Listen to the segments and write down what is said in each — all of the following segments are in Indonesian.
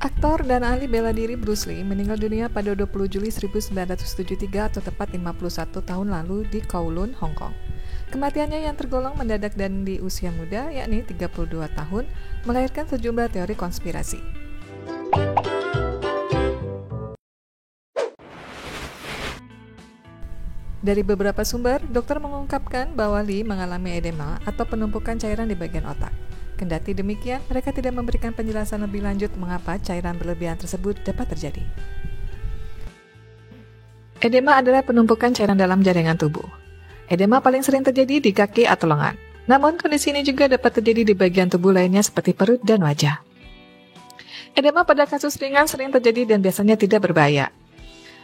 Aktor dan ahli bela diri Bruce Lee meninggal dunia pada 20 Juli 1973 atau tepat 51 tahun lalu di Kowloon, Hong Kong. Kematiannya yang tergolong mendadak dan di usia muda, yakni 32 tahun, melahirkan sejumlah teori konspirasi. Dari beberapa sumber, dokter mengungkapkan bahwa Lee mengalami edema atau penumpukan cairan di bagian otak. Kendati demikian, mereka tidak memberikan penjelasan lebih lanjut mengapa cairan berlebihan tersebut dapat terjadi. Edema adalah penumpukan cairan dalam jaringan tubuh. Edema paling sering terjadi di kaki atau lengan. Namun, kondisi ini juga dapat terjadi di bagian tubuh lainnya seperti perut dan wajah. Edema pada kasus ringan sering terjadi dan biasanya tidak berbahaya.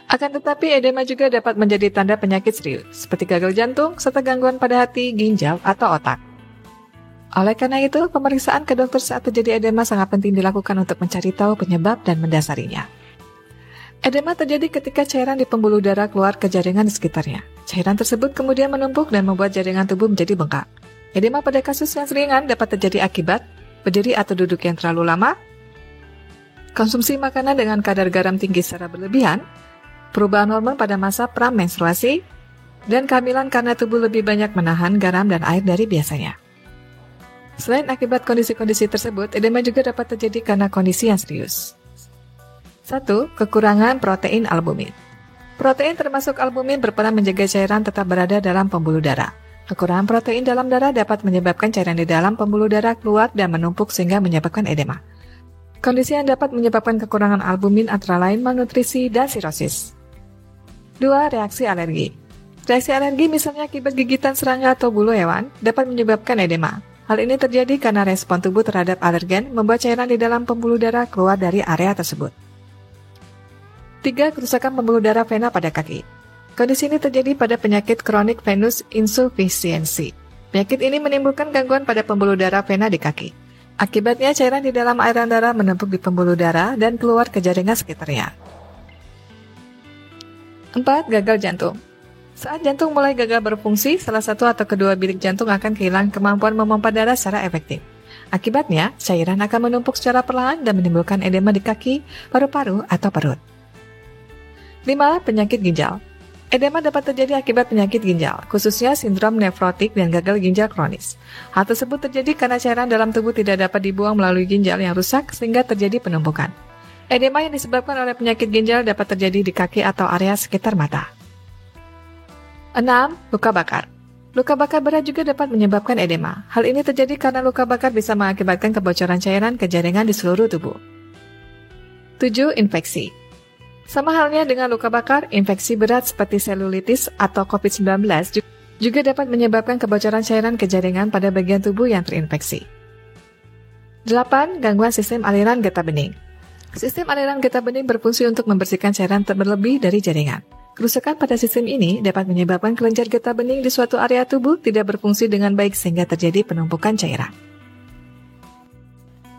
Akan tetapi, edema juga dapat menjadi tanda penyakit serius, seperti gagal jantung, serta gangguan pada hati, ginjal, atau otak. Oleh karena itu, pemeriksaan ke dokter saat terjadi edema sangat penting dilakukan untuk mencari tahu penyebab dan mendasarinya. Edema terjadi ketika cairan di pembuluh darah keluar ke jaringan di sekitarnya. Cairan tersebut kemudian menumpuk dan membuat jaringan tubuh menjadi bengkak. Edema pada kasus yang ringan dapat terjadi akibat berdiri atau duduk yang terlalu lama, konsumsi makanan dengan kadar garam tinggi secara berlebihan, perubahan hormon pada masa pra-menstruasi, dan kehamilan karena tubuh lebih banyak menahan garam dan air dari biasanya. Selain akibat kondisi-kondisi tersebut, edema juga dapat terjadi karena kondisi yang serius. 1. Kekurangan protein albumin. Protein termasuk albumin berperan menjaga cairan tetap berada dalam pembuluh darah. Kekurangan protein dalam darah dapat menyebabkan cairan di dalam pembuluh darah keluar dan menumpuk sehingga menyebabkan edema. Kondisi yang dapat menyebabkan kekurangan albumin antara lain malnutrisi dan sirosis. 2. Reaksi alergi. Reaksi alergi misalnya akibat gigitan serangga atau bulu hewan dapat menyebabkan edema. Hal ini terjadi karena respon tubuh terhadap alergen membuat cairan di dalam pembuluh darah keluar dari area tersebut. 3. Kerusakan pembuluh darah vena pada kaki. Kondisi ini terjadi pada penyakit chronic venous insufficiency. Penyakit ini menimbulkan gangguan pada pembuluh darah vena di kaki. Akibatnya cairan di dalam aliran darah menumpuk di pembuluh darah dan keluar ke jaringan sekitarnya. 4. Gagal jantung. Saat jantung mulai gagal berfungsi, salah satu atau kedua bilik jantung akan kehilangan kemampuan memompa darah secara efektif. Akibatnya, cairan akan menumpuk secara perlahan dan menimbulkan edema di kaki, paru-paru, atau perut. 5. Penyakit ginjal. Edema dapat terjadi akibat penyakit ginjal, khususnya sindrom nefrotik dan gagal ginjal kronis. Hal tersebut terjadi karena cairan dalam tubuh tidak dapat dibuang melalui ginjal yang rusak sehingga terjadi penumpukan. Edema yang disebabkan oleh penyakit ginjal dapat terjadi di kaki atau area sekitar mata. 6. Luka bakar. Luka bakar berat juga dapat menyebabkan edema. Hal ini terjadi karena luka bakar bisa mengakibatkan kebocoran cairan ke jaringan di seluruh tubuh. 7. Infeksi. Sama halnya dengan luka bakar, infeksi berat seperti selulitis atau COVID-19 juga dapat menyebabkan kebocoran cairan ke jaringan pada bagian tubuh yang terinfeksi. 8. Gangguan sistem aliran getah bening. Sistem aliran getah bening berfungsi untuk membersihkan cairan terlebih dari jaringan. Kerusakan pada sistem ini dapat menyebabkan kelenjar getah bening di suatu area tubuh tidak berfungsi dengan baik sehingga terjadi penumpukan cairan.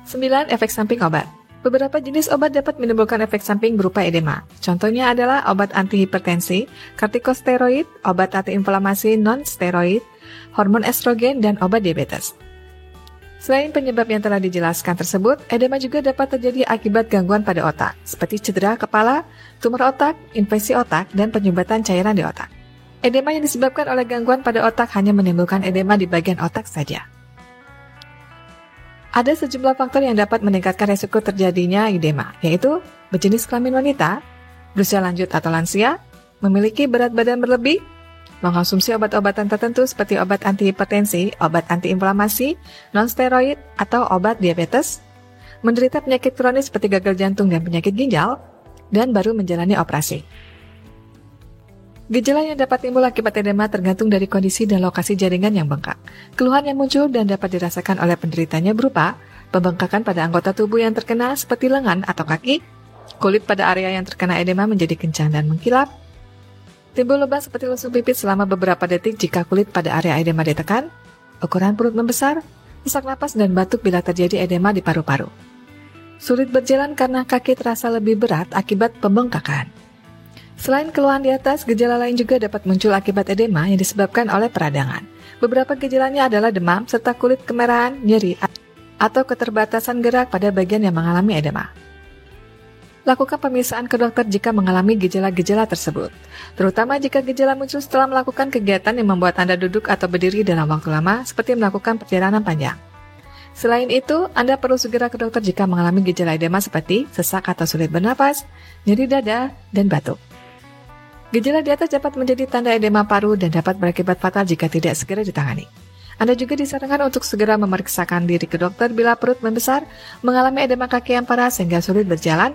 9. Efek samping obat. Beberapa jenis obat dapat menimbulkan efek samping berupa edema. Contohnya adalah obat antihipertensi, kortikosteroid, obat antiinflamasi non-steroid, hormon estrogen, dan obat diabetes. Selain penyebab yang telah dijelaskan tersebut, edema juga dapat terjadi akibat gangguan pada otak, seperti cedera kepala, tumor otak, infeksi otak, dan penyumbatan cairan di otak. Edema yang disebabkan oleh gangguan pada otak hanya menimbulkan edema di bagian otak saja. Ada sejumlah faktor yang dapat meningkatkan resiko terjadinya edema, yaitu berjenis kelamin wanita, berusia lanjut atau lansia, memiliki berat badan berlebih, mengkonsumsi obat-obatan tertentu seperti obat antihipertensi, obat antiinflamasi, non-steroid, atau obat diabetes, menderita penyakit kronis seperti gagal jantung dan penyakit ginjal, dan baru menjalani operasi. Gejala yang dapat timbul akibat edema tergantung dari kondisi dan lokasi jaringan yang bengkak. Keluhan yang muncul dan dapat dirasakan oleh penderitanya berupa pembengkakan pada anggota tubuh yang terkena seperti lengan atau kaki, kulit pada area yang terkena edema menjadi kencang dan mengkilap, timbul lebah seperti lesung pipit selama beberapa detik jika kulit pada area edema ditekan, ukuran perut membesar, sesak napas dan batuk bila terjadi edema di paru-paru. Sulit berjalan karena kaki terasa lebih berat akibat pembengkakan. Selain keluhan di atas, gejala lain juga dapat muncul akibat edema yang disebabkan oleh peradangan. Beberapa gejalanya adalah demam serta kulit kemerahan, nyeri, atau keterbatasan gerak pada bagian yang mengalami edema. Lakukan pemeriksaan ke dokter jika mengalami gejala-gejala tersebut, terutama jika gejala muncul setelah melakukan kegiatan yang membuat Anda duduk atau berdiri dalam waktu lama, seperti melakukan perjalanan panjang. Selain itu, Anda perlu segera ke dokter jika mengalami gejala edema seperti sesak atau sulit bernapas, nyeri dada, dan batuk. Gejala di atas dapat menjadi tanda edema paru dan dapat berakibat fatal jika tidak segera ditangani. Anda juga disarankan untuk segera memeriksakan diri ke dokter bila perut membesar, mengalami edema kaki yang parah sehingga sulit berjalan,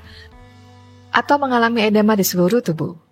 atau mengalami edema di seluruh tubuh.